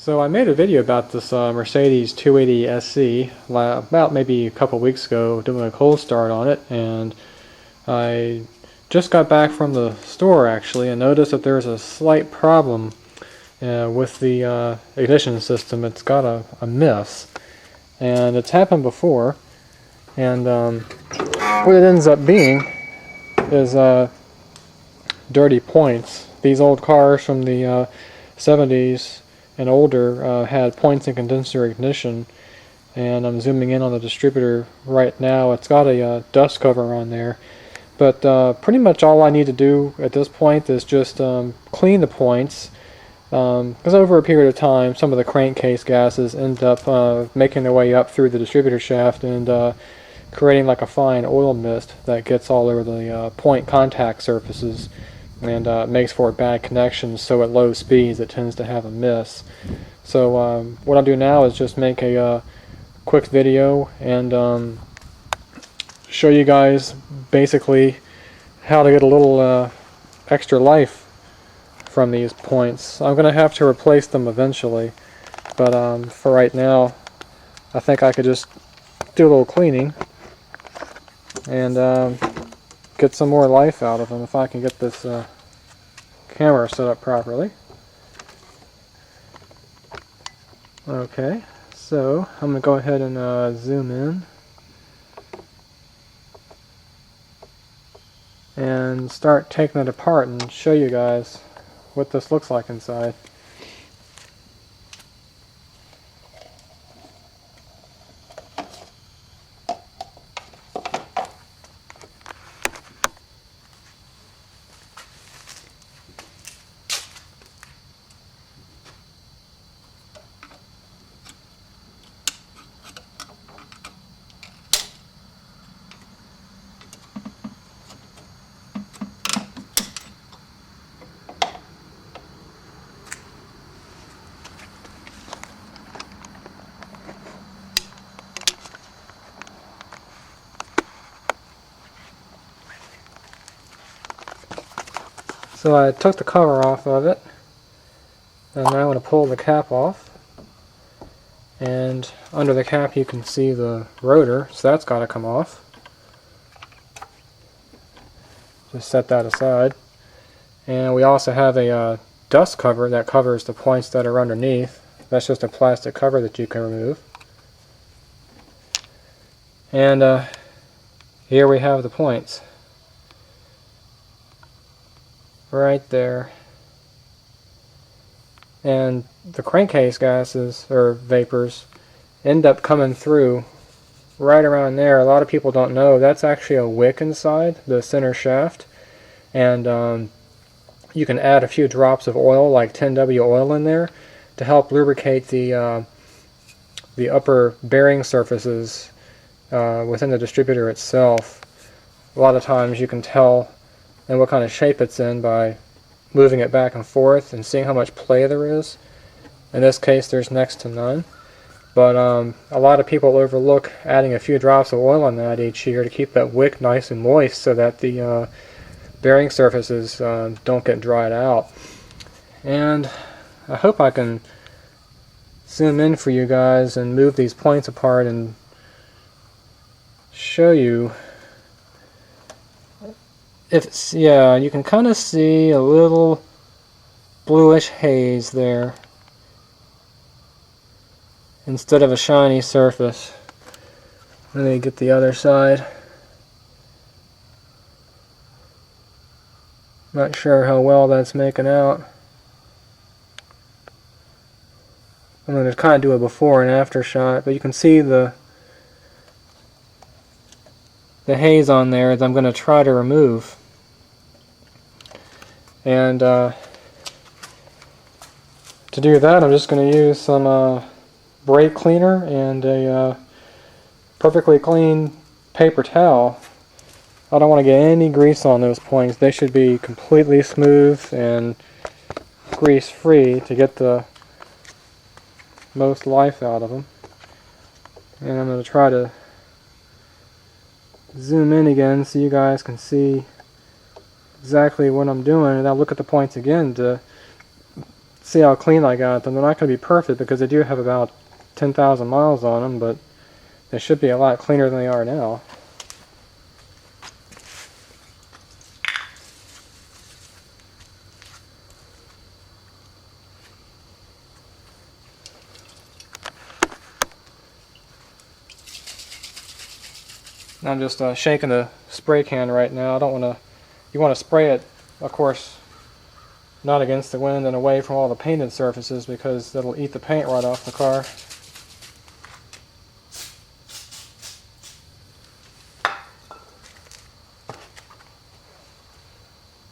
So I made a video about this Mercedes 280 SC about maybe a couple weeks ago, doing a cold start on it, and I just got back from the store actually and noticed that there's a slight problem with the ignition system. It's got a miss, and it's happened before, and what it ends up being is dirty points. These old cars from the 70s and older had points in condenser ignition, and I'm zooming in on the distributor right now. It's got a dust cover on there, but pretty much all I need to do at this point is just clean the points, because over a period of time some of the crankcase gases end up making their way up through the distributor shaft and creating like a fine oil mist that gets all over the point contact surfaces and makes for bad connections. So at low speeds it tends to have a miss. So what I'll do now is just make a quick video and show you guys basically how to get a little extra life from these points. I'm going to have to replace them eventually, but for right now I think I could just do a little cleaning and get some more life out of them if I can get this camera set up properly. Okay, so I'm going to go ahead and zoom in and start taking it apart and show you guys what this looks like inside. So I took the cover off of it, and now I'm going to pull the cap off, and under the cap you can see the rotor, so that's got to come off. Just set that aside. And we also have a dust cover that covers the points that are underneath. That's just a plastic cover that you can remove. And here we have the points. Right there. And the crankcase gases, or vapors, end up coming through right around there. A lot of people don't know that's actually a wick inside the center shaft, and you can add a few drops of oil, like 10W oil, in there to help lubricate the upper bearing surfaces within the distributor itself. A lot of times you can tell and what kind of shape it's in by moving it back and forth and seeing how much play there is. In this case there's next to none, but a lot of people overlook adding a few drops of oil on that each year to keep that wick nice and moist so that the bearing surfaces don't get dried out. And I hope I can zoom in for you guys and move these points apart and show you. Yeah, you can kind of see a little bluish haze there instead of a shiny surface. Let me get the other side. Not sure how well that's making out. I'm going to kind of do a before and after shot, but you can see the haze on there that I'm going to try to remove. And to do that I'm just going to use some brake cleaner and a perfectly clean paper towel. I don't want to get any grease on those points. They should be completely smooth and grease free to get the most life out of them. And I'm going to try to zoom in again so you guys can see exactly what I'm doing, and I'll look at the points again to see how clean I got them. They're not going to be perfect because they do have about 10,000 miles on them, but they should be a lot cleaner than they are now. I'm just shaking the spray can right now. I don't want to. You want to spray it, of course, not against the wind and away from all the painted surfaces because that'll eat the paint right off the car.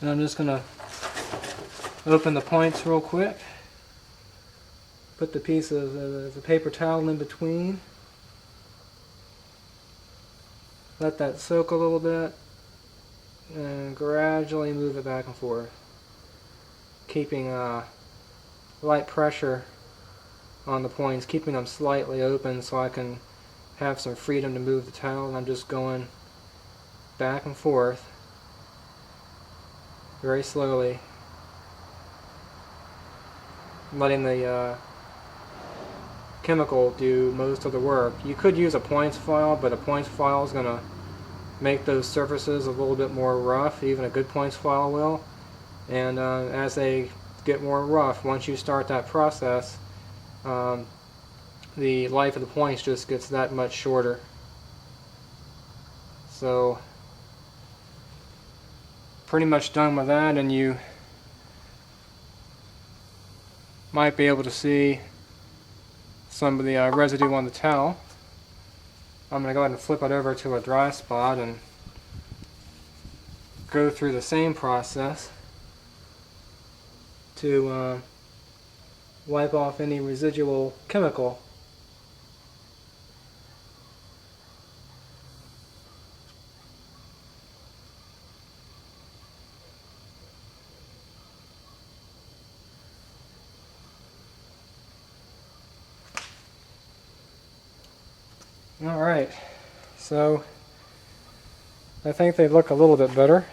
And I'm just going to open the points real quick. Put the piece of the paper towel in between. Let that soak a little bit and gradually move it back and forth, keeping light pressure on the points, keeping them slightly open so I can have some freedom to move the towel. And I'm just going back and forth very slowly, letting the chemical do most of the work. You could use a points file, but a points file is going to make those surfaces a little bit more rough. Even a good points file will. And as they get more rough, once you start that process, the life of the points just gets that much shorter. So pretty much done with that, and you might be able to see some of the residue on the towel. I'm going to go ahead and flip it over to a dry spot and go through the same process to wipe off any residual chemical. Alright, so I think they look a little bit better.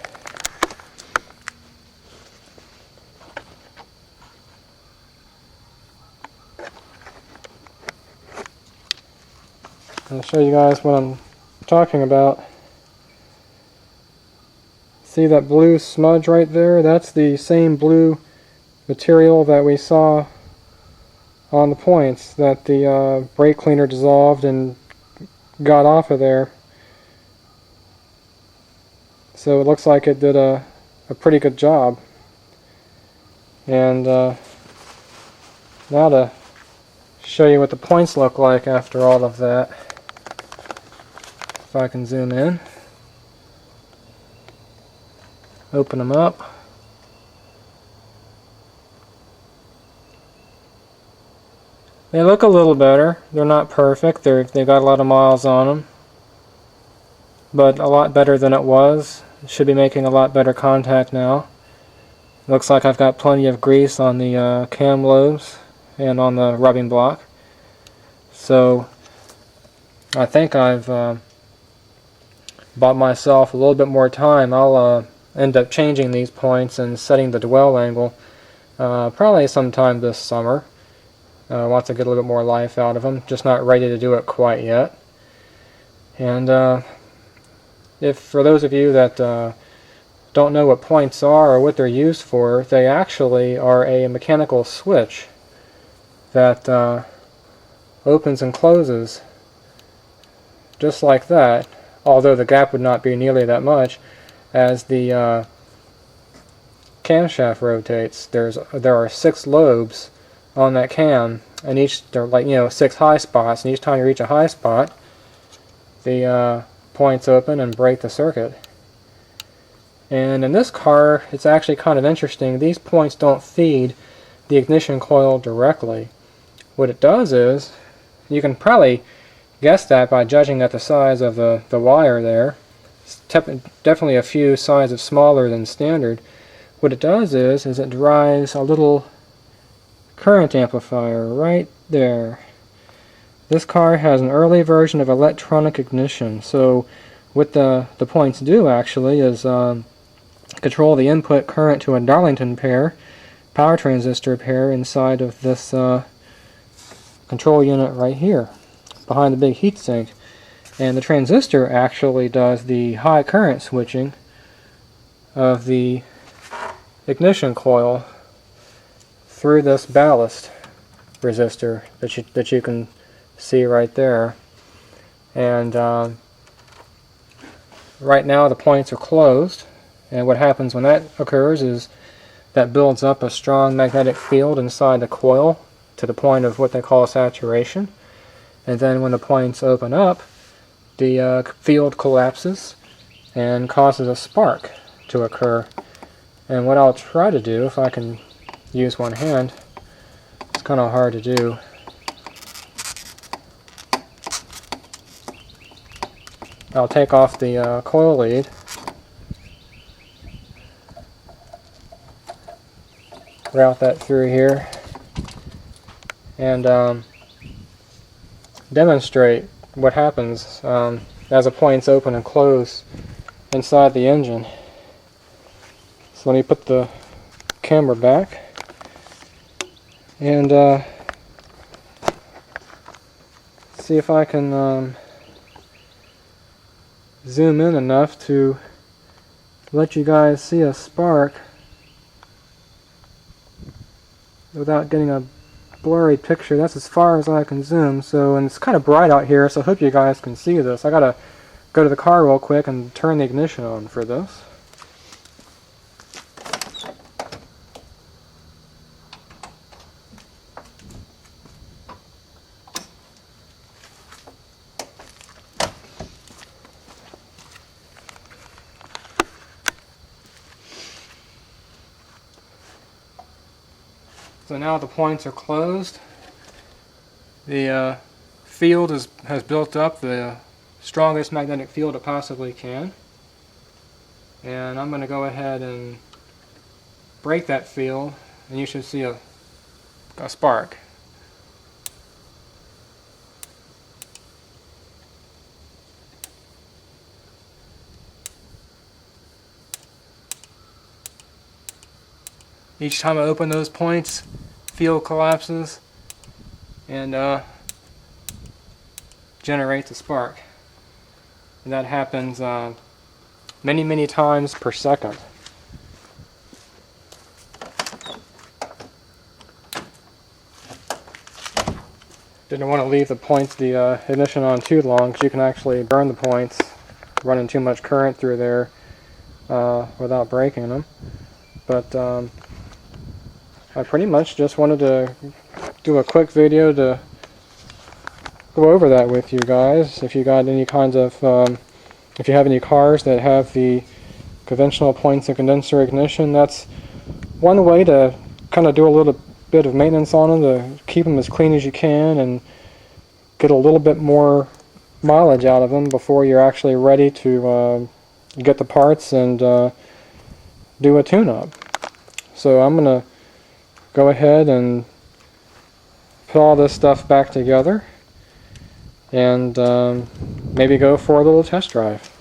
I'll show you guys what I'm talking about. See that blue smudge right there? That's the same blue material that we saw on the points that the brake cleaner dissolved and got off of there. So it looks like it did a pretty good job. And now to show you what the points look like after all of that. If I can zoom in. Open them up. They look a little better. They're not perfect. They've got a lot of miles on them. But a lot better than it was. It should be making a lot better contact now. Looks like I've got plenty of grease on the cam lobes and on the rubbing block. So I think I've bought myself a little bit more time. I'll end up changing these points and setting the dwell angle probably sometime this summer. Once I get a little bit more life out of them. Just not ready to do it quite yet. And if for those of you that don't know what points are or what they're used for, they actually are a mechanical switch that opens and closes just like that, although the gap would not be nearly that much as the camshaft rotates. There are 6 lobes on that cam, and each they're like 6 high spots, and each time you reach a high spot, the points open and break the circuit. And in this car, it's actually kind of interesting. These points don't feed the ignition coil directly. What it does is, you can probably guess that by judging at the size of the wire there. It's definitely a few sizes smaller than standard. What it does is it drives a little current amplifier right there. This car has an early version of electronic ignition, so what the points do actually is control the input current to a Darlington pair power transistor pair inside of this control unit right here, behind the big heatsink. And the transistor actually does the high current switching of the ignition coil through this ballast resistor that you can see right there. And right now the points are closed, and what happens when that occurs is that builds up a strong magnetic field inside the coil to the point of what they call saturation. And then when the points open up, the field collapses and causes a spark to occur. And what I'll try to do, if I can use one hand, it's kind of hard to do. I'll take off the coil lead, route that through here, and demonstrate what happens as the points open and close inside the engine. So let me put the camera back and see if I can zoom in enough to let you guys see a spark without getting a blurry picture. That's as far as I can zoom. So, and it's kind of bright out here, so I hope you guys can see this. I gotta go to the car real quick and turn the ignition on for this. So now the points are closed. The field has built up the strongest magnetic field it possibly can. And I'm going to go ahead and break that field, and you should see a spark. Each time I open those points, field collapses and generates a spark. And that happens many times per second. Didn't want to leave the ignition on too long, because you can actually burn the points running too much current through there without breaking them. But I pretty much just wanted to do a quick video to go over that with you guys. If you got any kinds of, if you have any cars that have the conventional points and condenser ignition, that's one way to kind of do a little bit of maintenance on them, to keep them as clean as you can and get a little bit more mileage out of them before you're actually ready to get the parts and do a tune-up. So I'm going to go ahead and put all this stuff back together and maybe go for a little test drive.